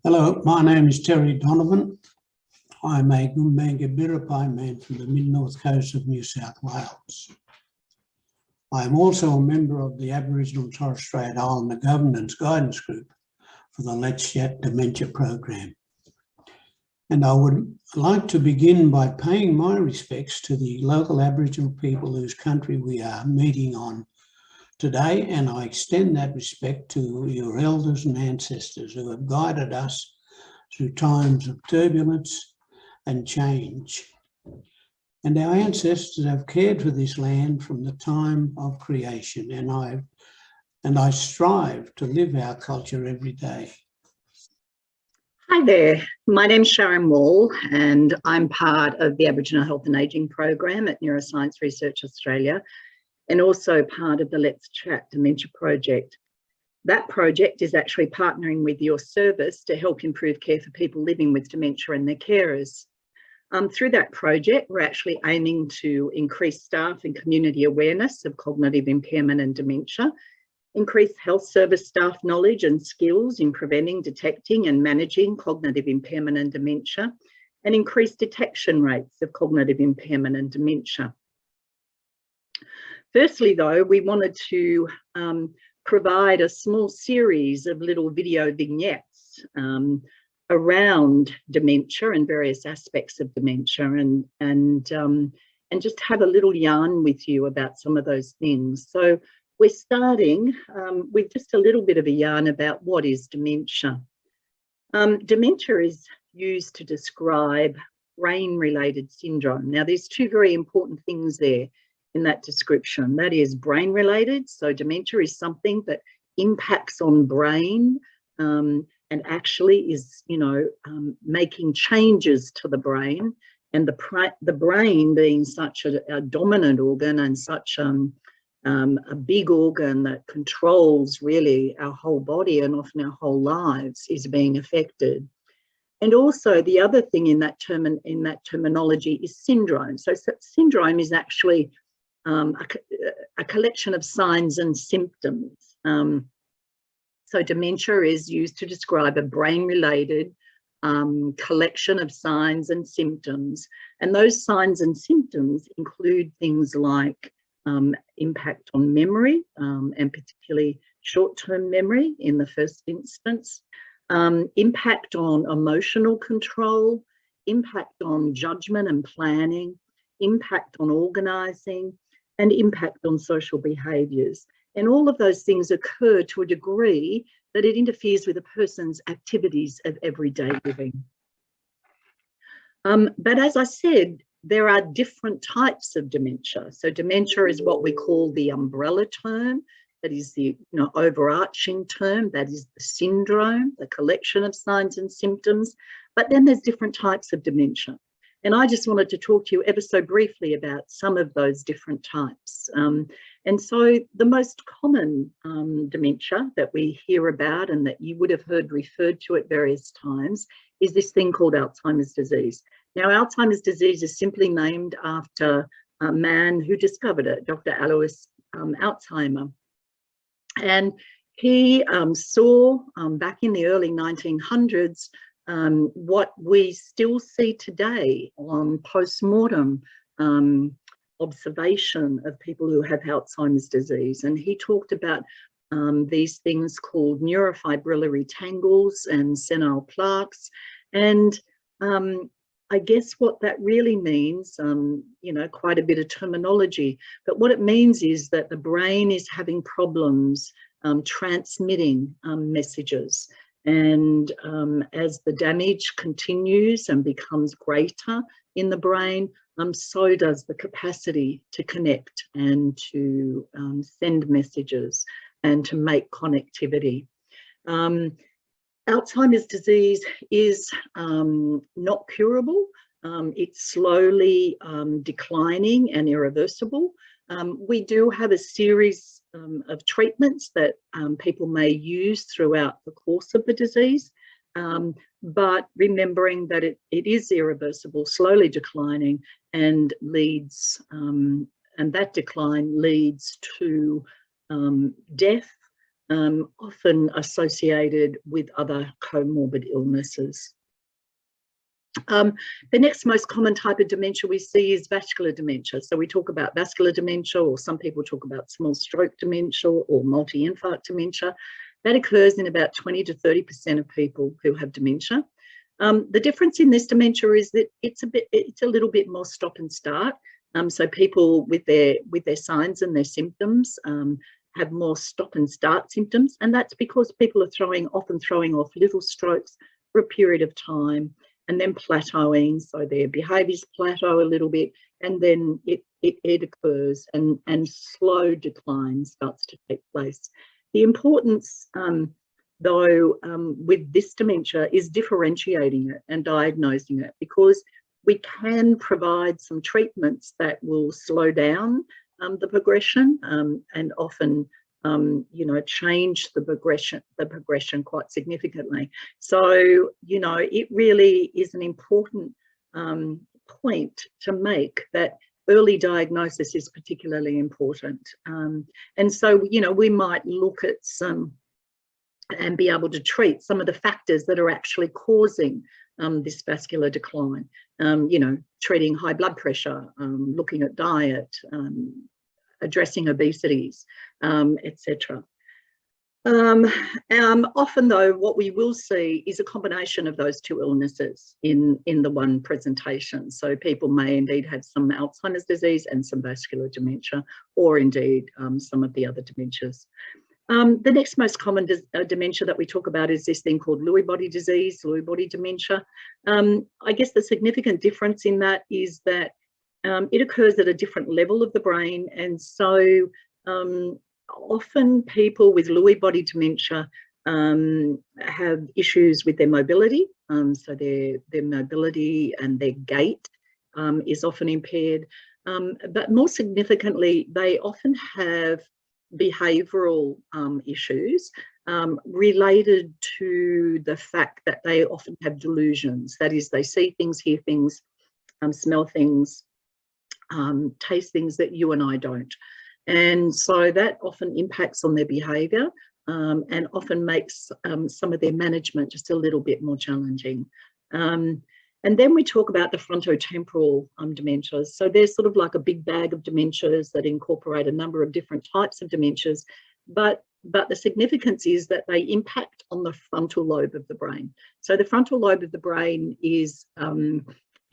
Hello, my name is Terry Donovan. I'm a Gumbaynggirr Biripi man from the mid-north coast of New South Wales. I am also a member of the Aboriginal and Torres Strait Islander Governance Guidance Group for the Let's Chat Dementia program. And I would like to begin by paying my respects to the local Aboriginal people whose country we are meeting on today, and I extend that respect to your elders and ancestors who have guided us through times of turbulence and change. And our ancestors have cared for this land from the time of creation, and I strive to live our culture every day. Hi there, my name's Sharon Wall and I'm part of the Aboriginal Health and Ageing program at Neuroscience Research Australia, and also part of the Let's Chat Dementia project. That project is actually partnering with your service to help improve care for people living with dementia and their carers. Through that project, we're actually aiming to increase staff and community awareness of cognitive impairment and dementia, increase health service staff knowledge and skills in preventing, detecting and managing cognitive impairment and dementia, and increase detection rates of cognitive impairment and dementia. Firstly, though, we wanted to provide a small series of little video vignettes around dementia and various aspects of dementia, and just have a little yarn with you about some of those things. So we're starting with just a little bit of a yarn about what is dementia. Dementia is used to describe brain-related syndrome. Now, there's two very important things there in that description. That is brain-related, so dementia is something that impacts on brain and actually is, making changes to the brain, and the brain being such a dominant organ and such a big organ that controls really our whole body and often our whole lives is being affected. And also the other thing in that terminology is syndrome. So syndrome is actually a collection of signs and symptoms. So dementia is used to describe a brain-related collection of signs and symptoms. And those signs and symptoms include things like impact on memory, and particularly short-term memory in the first instance, impact on emotional control, impact on judgment and planning, impact on organising, and impact on social behaviours. And all of those things occur to a degree that it interferes with a person's activities of everyday living. But as I said, there are different types of dementia. So dementia is what we call the umbrella term, that is the overarching term, that is the syndrome, the collection of signs and symptoms. But then there's different types of dementia. And I just wanted to talk to you ever so briefly about some of those different types. And so the most common dementia that we hear about and that you would have heard referred to at various times is this thing called Alzheimer's disease. Now, Alzheimer's disease is simply named after a man who discovered it, Dr. Alois Alzheimer. And he saw back in the early 1900s what we still see today on post-mortem observation of people who have Alzheimer's disease. And he talked about these things called neurofibrillary tangles and senile plaques. And I guess what that really means, quite a bit of terminology, but what it means is that the brain is having problems transmitting messages. And as the damage continues and becomes greater in the brain, so does the capacity to connect and to send messages and to make connectivity. Alzheimer's disease is not curable. It's slowly declining and irreversible. We do have a series of treatments that people may use throughout the course of the disease, but remembering that it is irreversible, slowly declining, and leads, and that decline leads to death often associated with other comorbid illnesses. The next most common type of dementia we see is vascular dementia. So we talk about vascular dementia, or some people talk about small stroke dementia or multi-infarct dementia. That occurs in about 20 to 30% of people who have dementia. The difference in this dementia is that it's a little bit more stop and start. So people with their signs and their symptoms have more stop and start symptoms, and that's because people are often throwing off little strokes for a period of time, and then plateauing, so their behaviours plateau a little bit, and then it occurs, and slow decline starts to take place. The importance, though, with this dementia is differentiating it and diagnosing it, because we can provide some treatments that will slow down the progression, and often change the progression quite significantly. So, it really is an important point to make, that early diagnosis is particularly important. And so, we might look at some and be able to treat some of the factors that are actually causing this vascular decline, treating high blood pressure, looking at diet, addressing obesities, etc. Often, though, what we will see is a combination of those two illnesses in the one presentation. So people may indeed have some Alzheimer's disease and some vascular dementia, or indeed some of the other dementias. The next most common dementia that we talk about is this thing called Lewy body disease, Lewy body dementia. I guess the significant difference in that is that it occurs at a different level of the brain, and so often people with Lewy body dementia have issues with their mobility. So their mobility and their gait is often impaired. But more significantly, they often have behavioural issues related to the fact that they often have delusions. That is, they see things, hear things, smell things, taste things that you and I don't. And so that often impacts on their behaviour, and often makes some of their management just a little bit more challenging. And then we talk about the frontotemporal dementias. So there's sort of like a big bag of dementias that incorporate a number of different types of dementias, but the significance is that they impact on the frontal lobe of the brain. So the frontal lobe of the brain is, our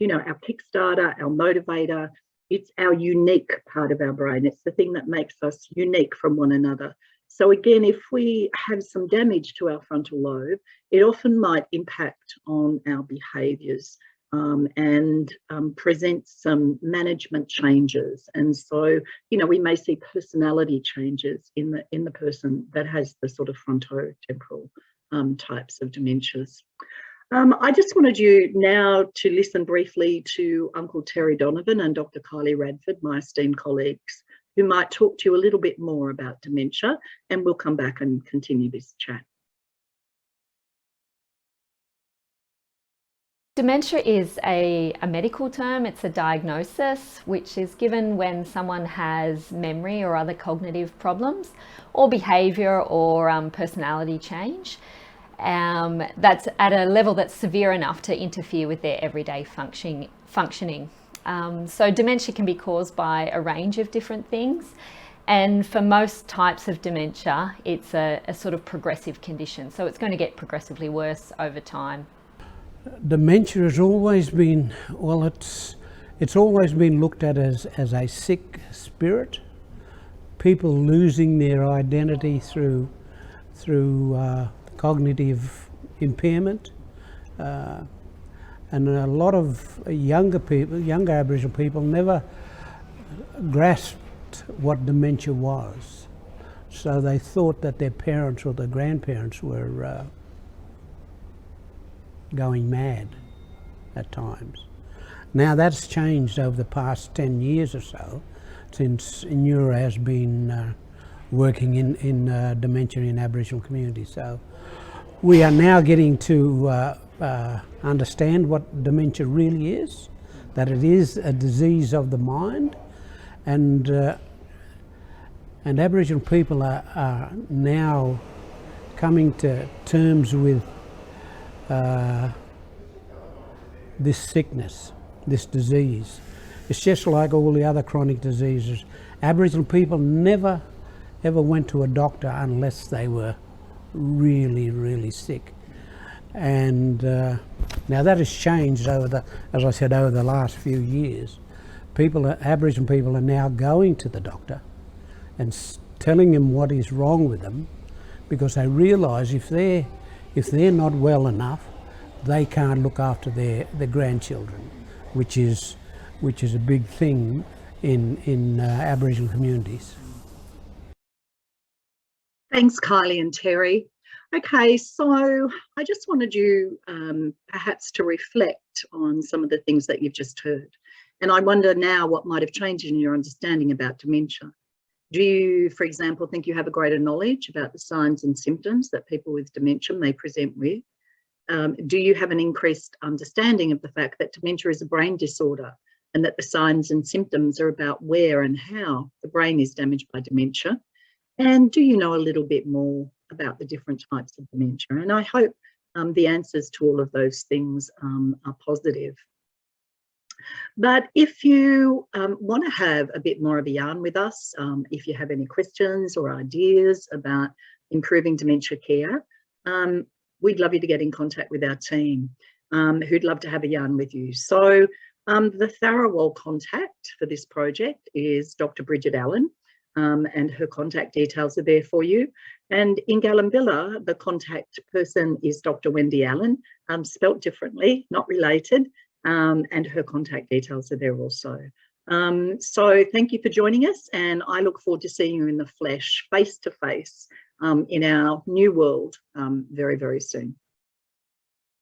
kickstarter, our motivator. It's our unique part of our brain. It's the thing that makes us unique from one another. So again, if we have some damage to our frontal lobe, it often might impact on our behaviours, and present some management changes. And so, we may see personality changes in the person that has the sort of frontotemporal types of dementias. I just wanted you now to listen briefly to Uncle Terry Donovan and Dr. Kylie Radford, my esteemed colleagues, who might talk to you a little bit more about dementia, and we'll come back and continue this chat. Dementia is a medical term. It's a diagnosis which is given when someone has memory or other cognitive problems, or behaviour or personality change. That's at a level that's severe enough to interfere with their everyday functioning. So dementia can be caused by a range of different things, and for most types of dementia, it's a sort of progressive condition. So it's going to get progressively worse over time. Dementia has always been, it's always been looked at as a sick spirit, people losing their identity through cognitive impairment, and a lot of younger Aboriginal people never grasped what dementia was. So they thought that their parents or their grandparents were going mad at times. Now that's changed over the past 10 years or so, since Neura has been working in dementia in Aboriginal communities. So we are now getting to understand what dementia really is, that it is a disease of the mind, and And Aboriginal people are now coming to terms with this sickness, this disease. It's just like all the other chronic diseases. Aboriginal people never ever went to a doctor unless they were really, really sick. And now that has changed as I said, over the last few years. Aboriginal people are now going to the doctor and telling them what is wrong with them, because they realise if they're not well enough, they can't look after their grandchildren, which is a big thing in Aboriginal communities. Thanks, Kylie and Terry. Okay, so I just wanted you perhaps to reflect on some of the things that you've just heard. And I wonder now what might have changed in your understanding about dementia. Do you, for example, think you have a greater knowledge about the signs and symptoms that people with dementia may present with? Do you have an increased understanding of the fact that dementia is a brain disorder and that the signs and symptoms are about where and how the brain is damaged by dementia? And do you know a little bit more about the different types of dementia? And I hope the answers to all of those things are positive. But if you want to have a bit more of a yarn with us, if you have any questions or ideas about improving dementia care, we'd love you to get in contact with our team, who'd love to have a yarn with you. So the Tharawal contact for this project is Dr. Bridget Allen, and her contact details are there for you. And in Galambilla, the contact person is Dr. Wendy Allen, spelt differently, not related, and her contact details are there also. So thank you for joining us, and I look forward to seeing you in the flesh, face to face, in our new world very, very soon.